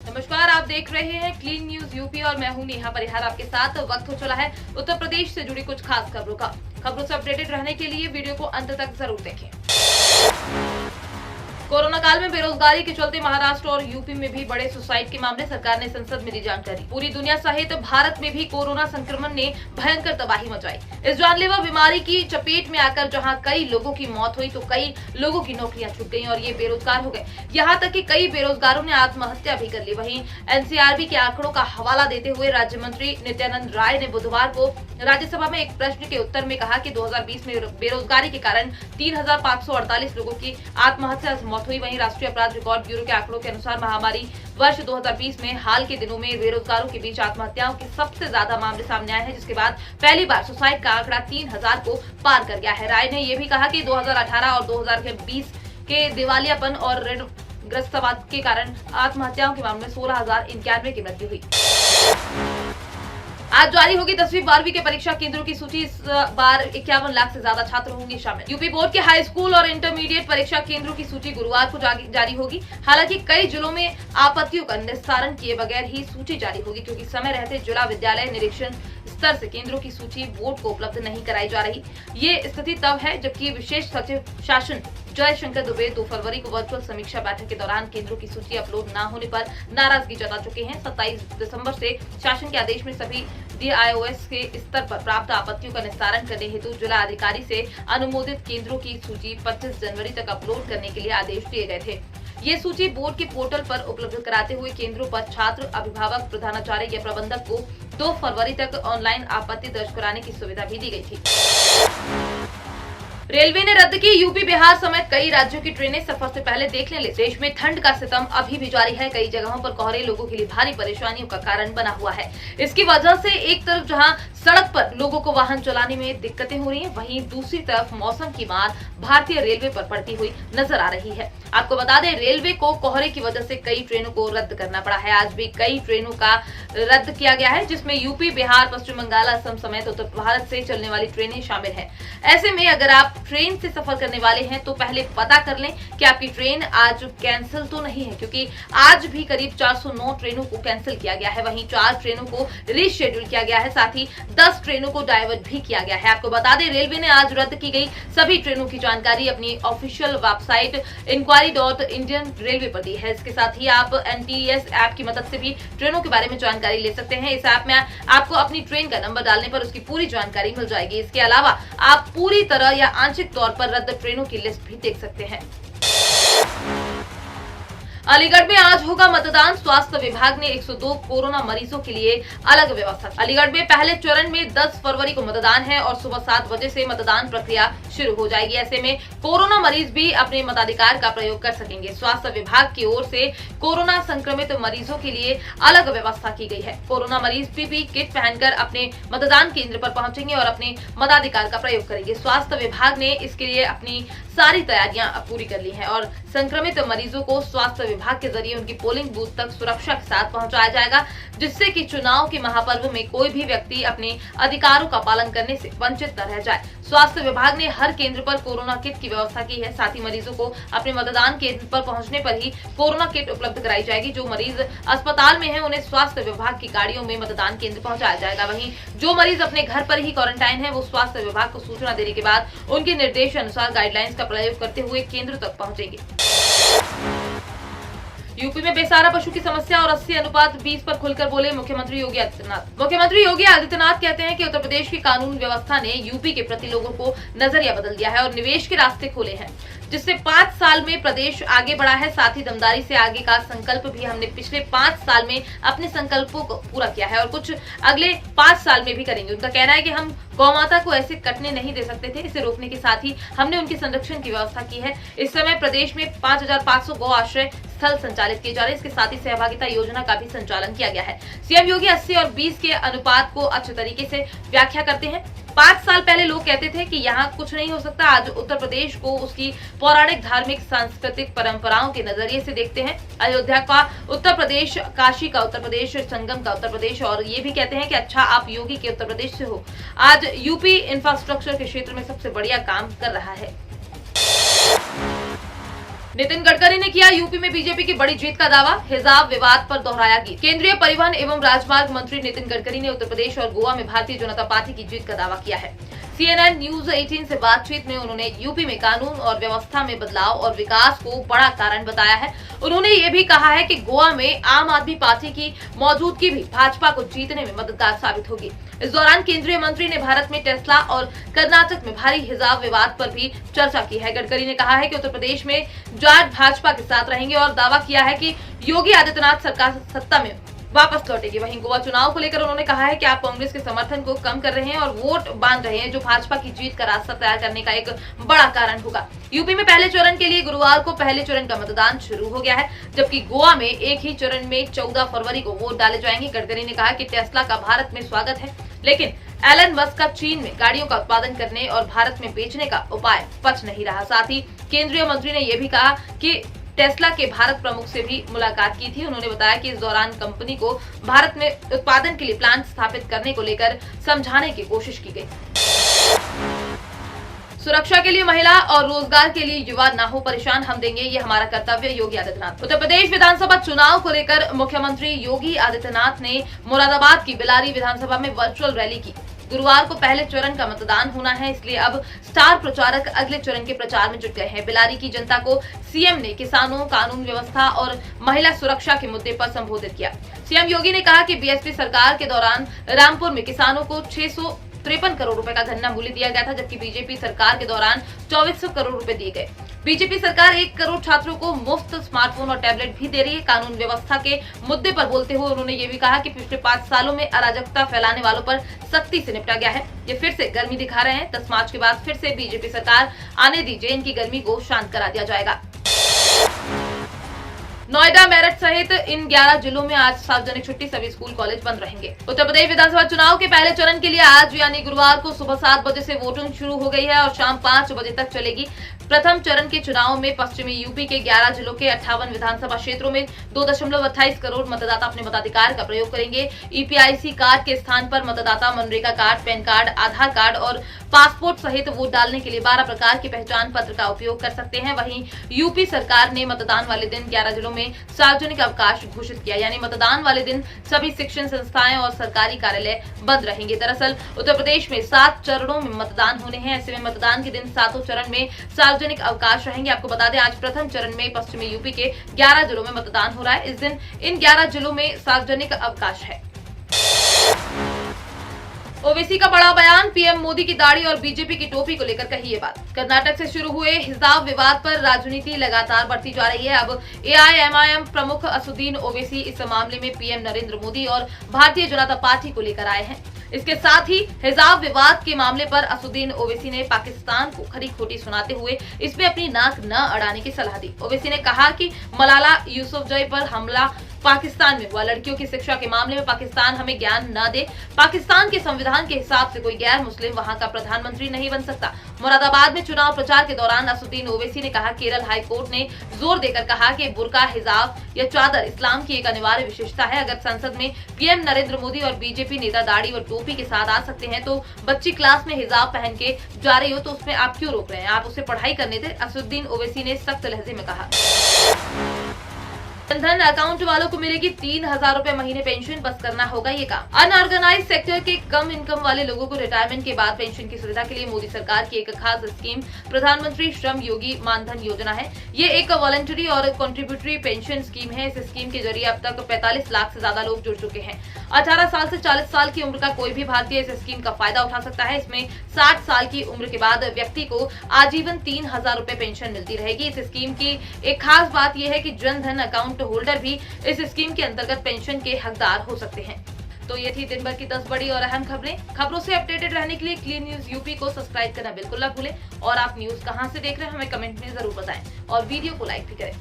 नमस्कार, आप देख रहे हैं क्लीन न्यूज यूपी और मैं हूं नेहा परिहार आपके साथ। वक्त हो चला है उत्तर प्रदेश से जुड़ी कुछ खास खबरों का। खबरों से अपडेटेड रहने के लिए वीडियो को अंत तक जरूर देखें। कोरोना काल में बेरोजगारी के चलते महाराष्ट्र और यूपी में भी बड़े सुसाइड के मामले, सरकार ने संसद में दी जानकारी। पूरी दुनिया सहित भारत में भी कोरोना संक्रमण ने भयंकर तबाही मचाई। इस जानलेवा बीमारी की चपेट में आकर जहां कई लोगों की मौत हुई तो कई लोगों की नौकरियां छूट गईं और ये बेरोजगार हो गए। यहां तक कि कई बेरोजगारों ने आत्महत्या भी कर ली। वहीं एनसीआरबी के आंकड़ों का हवाला देते हुए राज्य मंत्री नित्यानंद राय ने बुधवार को राज्यसभा में एक प्रश्न के उत्तर में कहा कि 2020 में बेरोजगारी के कारण 3,548 लोगों की आत्महत्या मौत हुई। वहीं राष्ट्रीय अपराध रिकॉर्ड ब्यूरो के आंकड़ों के अनुसार महामारी वर्ष 2020 में हाल के दिनों में बेरोजगारों के बीच आत्महत्याओं के सबसे ज्यादा मामले सामने आए हैं, जिसके बाद पहली बार सुसाइड का आंकड़ा 3,000 को पार कर गया है। राय ने यह भी कहा कि 2018 और 2020 के दिवालियापन और ऋणग्रस्तता के कारण आत्महत्याओं के मामले में 16,091 की मृत्यु हुई। आज जारी होगी 10वीं 12वीं के परीक्षा केंद्रों की सूची। इस बार 51 लाख से ज्यादा छात्र होंगे शामिल। यूपी बोर्ड के हाई स्कूल और इंटरमीडिएट परीक्षा केंद्रों की सूची गुरुवार को जारी होगी। हालांकि कई जिलों में आपत्तियों का निस्तारण किए बगैर ही सूची जारी होगी, क्योंकि समय रहते जिला विद्यालय निरीक्षण स्तर से केंद्रों की सूची बोर्ड को उपलब्ध नहीं कराई जा रही। ये स्थिति तब है जबकि विशेष सचिव शासन जयशंकर दुबे 2 फरवरी को वर्चुअल समीक्षा बैठक के दौरान केंद्रों की सूची अपलोड न होने पर नाराजगी जता चुके हैं। 27 दिसंबर से शासन के आदेश में सभी DIOS के स्तर पर प्राप्त आपत्तियों का निस्तारण करने हेतु जिला अधिकारी से अनुमोदित केंद्रों की सूची 25 जनवरी तक अपलोड करने के लिए आदेश दिए गए थे। ये सूची बोर्ड के पोर्टल पर उपलब्ध कराते हुए केंद्रों पर छात्र, अभिभावक, प्रधानाचार्य या प्रबंधक को 2 फरवरी तक ऑनलाइन आपत्ति दर्ज कराने की सुविधा भी दी गई थी। रेलवे ने रद्द की यूपी बिहार समेत कई राज्यों की ट्रेनें। सफर से पहले देख लें। देश में ठंड का सितम अभी भी जारी है। कई जगहों पर कोहरे लोगों के लिए भारी परेशानियों का कारण बना हुआ है। इसकी वजह से एक तरफ जहां सड़क पर लोगों को वाहन चलाने में दिक्कतें हो रही हैं, वहीं दूसरी तरफ मौसम की मार भारतीय रेलवे पर पड़ती हुई नजर आ रही है। आपको बता दें, रेलवे को कोहरे की वजह से कई ट्रेनों को रद्द करना पड़ा है। आज भी कई ट्रेनों का रद्द किया गया है, जिसमें यूपी, बिहार, पश्चिम बंगाल, असम समेत उत्तर भारत से चलने वाली ट्रेनें शामिल है। ऐसे में अगर आप ट्रेन से सफर करने वाले हैं तो पहले पता कर लें कि आपकी ट्रेन आज कैंसिल तो नहीं है, क्योंकि आज भी करीब 409 ट्रेनों को कैंसिल किया गया है। वहीं 4 ट्रेनों को रीशेड्यूल किया गया है, साथ ही 10 ट्रेनों को डाइवर्ट भी किया गया है। आपको बता दें, रेलवे ने आज रद्द की गई सभी ट्रेनों की जानकारी अपनी ऑफिशियल वेबसाइट inquiry.indian railway पर दी है। इसके साथ ही आप NTS ऐप की मदद से भी ट्रेनों के बारे में जानकारी ले सकते हैं। इस ऐप में आपको अपनी ट्रेन का नंबर डालने पर उसकी पूरी जानकारी मिल जाएगी। इसके अलावा आप पूरी तरह या आंशिक तौर पर रद्द ट्रेनों की लिस्ट भी देख सकते हैं। अलीगढ़ में आज होगा मतदान। स्वास्थ्य विभाग ने 102 कोरोना मरीजों के लिए अलग व्यवस्था। अलीगढ़ में पहले चरण में 10 फरवरी को मतदान है और सुबह 7 बजे से मतदान प्रक्रिया शुरू हो जाएगी। ऐसे में कोरोना मरीज भी अपने मताधिकार का प्रयोग कर सकेंगे। स्वास्थ्य विभाग की ओर से कोरोना संक्रमित मरीजों के लिए अलग व्यवस्था की गई है। कोरोना मरीज PPE किट पहनकर अपने मतदान केंद्र पर पहुंचेंगे और अपने मताधिकार का प्रयोग करेंगे। स्वास्थ्य विभाग ने इसके लिए अपनी सारी तैयारियां पूरी कर ली हैं और संक्रमित मरीजों को स्वास्थ्य विभाग के जरिए उनकी पोलिंग बूथ तक सुरक्षा के साथ पहुंचाया जाएगा, जिससे कि चुनाव के महापर्व में कोई भी व्यक्ति अपने अधिकारों का पालन करने से वंचित न रह जाए। स्वास्थ्य विभाग ने हर केंद्र पर कोरोना किट की व्यवस्था की है। साथ ही मरीजों को अपने मतदान केंद्र पर पहुंचने पर ही कोरोना किट उपलब्ध कराई जाएगी। जो मरीज अस्पताल में है उन्हें स्वास्थ्य विभाग की गाड़ियों में मतदान केंद्र पहुंचाया जाएगा। वहीं जो मरीज अपने घर पर ही क्वारंटाइन है, वो स्वास्थ्य विभाग को सूचना देने के बाद उनके निर्देश अनुसार गाइडलाइंस का प्रयोग करते हुए केंद्र तक पहुंचेंगे। यूपी में बेसहारा पशु की समस्या और 80:20 पर खुलकर बोले मुख्यमंत्री योगी आदित्यनाथ। मुख्यमंत्री योगी आदित्यनाथ कहते हैं कि उत्तर प्रदेश की कानून व्यवस्था ने यूपी के प्रति लोगों को नजरिया बदल दिया है और निवेश के रास्ते खोले हैं, जिससे 5 साल में प्रदेश आगे बढ़ा है। साथ ही दमदारी से आगे का संकल्प भी हमने पिछले 5 साल में अपने संकल्पों को पूरा किया है और कुछ अगले 5 साल में भी करेंगे। उनका कहना है कि हम गौ माता को ऐसे कटने नहीं दे सकते थे। इसे रोकने के साथ ही हमने उनके संरक्षण की व्यवस्था की है। इस समय प्रदेश में 5,500 गौ आश्रय स्थल संचालित किए जा रहे हैं। इसके साथ ही सहभागिता योजना का भी संचालन किया गया है। सीएम योगी 80 और 20 के अनुपात को अच्छे तरीके से व्याख्या करते हैं। 5 साल पहले लोग कहते थे कि यहाँ कुछ नहीं हो सकता। आज उत्तर प्रदेश को उसकी पौराणिक, धार्मिक, सांस्कृतिक परंपराओं के नजरिए से देखते हैं। अयोध्या का उत्तर प्रदेश, काशी का उत्तर प्रदेश, संगम का उत्तर प्रदेश, और ये भी कहते हैं कि अच्छा आप योगी के उत्तर प्रदेश से हो। आज यूपी इंफ्रास्ट्रक्चर के क्षेत्र में सबसे बढ़िया काम कर रहा है। नितिन गडकरी ने किया यूपी में बीजेपी की बड़ी जीत का दावा, हिजाब विवाद पर दोहराया गीत। केंद्रीय परिवहन एवं राजमार्ग मंत्री नितिन गडकरी ने उत्तर प्रदेश और गोवा में भारतीय जनता पार्टी की जीत का दावा किया है। CNN न्यूज 18 से बातचीत में उन्होंने यूपी में कानून और व्यवस्था में बदलाव और विकास को बड़ा कारण बताया है। उन्होंने ये भी कहा है कि गोवा में आम आदमी पार्टी की मौजूदगी भी भाजपा को जीतने में मददगार साबित होगी। इस दौरान केंद्रीय मंत्री ने भारत में टेस्ला और कर्नाटक में भारी हिजाब विवाद पर भी चर्चा की है। गडकरी ने कहा है कि उत्तर प्रदेश में जाट भाजपा के साथ रहेंगे और दावा किया है कि योगी आदित्यनाथ सरकार सत्ता में वापस लौटेगी। वहीं गोवा चुनाव को लेकर उन्होंने कहा है कि आप कांग्रेस के समर्थन को कम कर रहे हैं और वोट बांध रहे हैं, जो भाजपा की जीत का रास्ता तैयार करने का एक बड़ा कारण होगा। यूपी में पहले चरण के लिए गुरुवार को पहले चरण का मतदान शुरू हो गया है, जबकि गोवा में एक ही चरण में 14 फरवरी को वोट डाले जाएंगे। गडकरी ने कहा कि टेस्ला का भारत में स्वागत है, लेकिन एलन मस्क का चीन में गाड़ियों का उत्पादन करने और भारत में बेचने का उपाय पच नहीं रहा। साथ ही केंद्रीय मंत्री ने यह भी कहा कि टेस्ला के भारत प्रमुख से भी मुलाकात की थी। उन्होंने बताया कि इस दौरान कंपनी को भारत में उत्पादन के लिए प्लांट स्थापित करने को लेकर समझाने की कोशिश की गई। सुरक्षा के लिए महिला और रोजगार के लिए युवा ना हो परेशान, हम देंगे ये हमारा कर्तव्य, योगी आदित्यनाथ। उत्तर प्रदेश विधानसभा चुनाव को लेकर मुख्यमंत्री योगी आदित्यनाथ ने मुरादाबाद की बिलारी विधानसभा में वर्चुअल रैली की। गुरुवार को पहले चरण का मतदान होना है, इसलिए अब स्टार प्रचारक अगले चरण के प्रचार में जुट गए हैं। बिलारी की जनता को सीएम ने किसानों, कानून व्यवस्था और महिला सुरक्षा के मुद्दे पर संबोधित किया। सीएम योगी ने कहा कि बीएसपी सरकार के दौरान रामपुर में किसानों को 653 करोड़ रुपए का गन्ना मूल्य दिया गया था, जबकि बीजेपी सरकार के दौरान 2400 करोड़ रुपए दिए गए। बीजेपी सरकार 1 करोड़ छात्रों को मुफ्त स्मार्टफोन और टैबलेट भी दे रही है। कानून व्यवस्था के मुद्दे पर बोलते हुए उन्होंने ये भी कहा कि पिछले 5 सालों में अराजकता फैलाने वालों पर सख्ती से निपटा गया है। ये फिर से गर्मी दिखा रहे हैं। 10 मार्च के बाद फिर से बीजेपी सरकार आने दीजिए, इनकी गर्मी को शांत करा दिया जाएगा। नोएडा, मेरठ सहित इन 11 जिलों में आज सार्वजनिक छुट्टी, सभी स्कूल कॉलेज बंद रहेंगे। उत्तर प्रदेश विधानसभा चुनाव के पहले चरण के लिए आज यानी गुरुवार को सुबह 7 बजे से वोटिंग शुरू हो गई है और शाम 5 बजे तक चलेगी। प्रथम चरण के चुनाव में पश्चिमी यूपी के 11 जिलों के 58 विधानसभा क्षेत्रों में 2.28 करोड़ मतदाता अपने मताधिकार का प्रयोग करेंगे। ईपीआईसी कार्ड के स्थान पर मतदाता मनरेगा कार्ड, पैन कार्ड, आधार कार्ड और पासपोर्ट सहित वोट डालने के लिए 12 प्रकार के पहचान पत्र का उपयोग कर सकते हैं। वहीं यूपी सरकार ने मतदान वाले दिन 11 जिलों में सार्वजनिक अवकाश घोषित किया, यानी मतदान वाले दिन सभी शिक्षण संस्थाएं और सरकारी कार्यालय बंद रहेंगे। दरअसल उत्तर प्रदेश में 7 चरणों में मतदान होने हैं, ऐसे में मतदान के दिन 7 चरण में सार्वजनिक अवकाश रहेंगे। आपको बता दें, आज प्रथम चरण में पश्चिमी यूपी के 11 जिलों में मतदान हो रहा है। इस दिन इन 11 जिलों में सार्वजनिक अवकाश है। ओवैसी का बड़ा बयान, पीएम मोदी की दाढ़ी और बीजेपी की टोपी को लेकर कही ये बात। कर्नाटक से शुरू हुए हिजाब विवाद पर राजनीति लगातार बढ़ती जा रही है। अब एआईएमआईएम प्रमुख असदुद्दीन ओवैसी इस मामले में पीएम नरेंद्र मोदी और भारतीय जनता पार्टी को लेकर आए हैं। इसके साथ ही हिजाब विवाद के मामले पर असदुद्दीन ओवैसी ने पाकिस्तान को खरी खोटी सुनाते हुए इसमें अपनी नाक न अड़ाने की सलाह दी। ओवैसी ने कहा कि मलाला यूसुफजई पर हमला पाकिस्तान में हुआ, लड़कियों की शिक्षा के मामले में पाकिस्तान हमें ज्ञान न दे। पाकिस्तान के संविधान के हिसाब से कोई गैर मुस्लिम वहां का प्रधानमंत्री नहीं बन सकता। मुरादाबाद में चुनाव प्रचार के दौरान असदुद्दीन ओवैसी ने कहा, केरल हाई कोर्ट ने जोर देकर कहा कि बुर्का, हिजाब या चादर इस्लाम की एक अनिवार्य विशेषता है। अगर संसद में पीएम नरेंद्र मोदी और बीजेपी नेता दाढ़ी और टोपी के साथ आ सकते हैं तो बच्ची क्लास में हिजाब पहन के जा रही हो तो उसमें आप क्यों रोक रहे हैं? आप उसे पढ़ाई करने दें, असदुद्दीन ओवैसी ने सख्त लहजे में कहा। जनधन अकाउंट वालों को मिलेगी 3000 रुपए महीने पेंशन, बस करना होगा ये काम। अनऑर्गेनाइज सेक्टर के कम इनकम वाले लोगों को रिटायरमेंट के बाद पेंशन की सुविधा के लिए मोदी सरकार की एक खास स्कीम प्रधानमंत्री श्रम योगी मानधन योजना है। ये एक वॉलंटरी और कंट्रीब्यूटरी पेंशन स्कीम है। इस स्कीम के जरिए अब तक 45 लाख से ज्यादा लोग जुड़ चुके हैं। 18 साल से 40 साल की उम्र का कोई भी भारतीय इस स्कीम का फायदा उठा सकता है। इसमें 60 साल की उम्र के बाद व्यक्ति को आजीवन 3000 रुपए पेंशन मिलती रहेगी। इस स्कीम की एक खास बात यह है कि जनधन अकाउंट होल्डर भी इस स्कीम के अंतर्गत पेंशन के हकदार हो सकते हैं। तो ये थी दिन भर की 10 बड़ी और अहम खबरें। खबरों से अपडेटेड रहने के लिए क्लीन न्यूज यूपी को सब्सक्राइब करना बिल्कुल ना भूलें और आप न्यूज कहां से देख रहे हैं हमें कमेंट में जरूर बताएं और वीडियो को लाइक भी करें।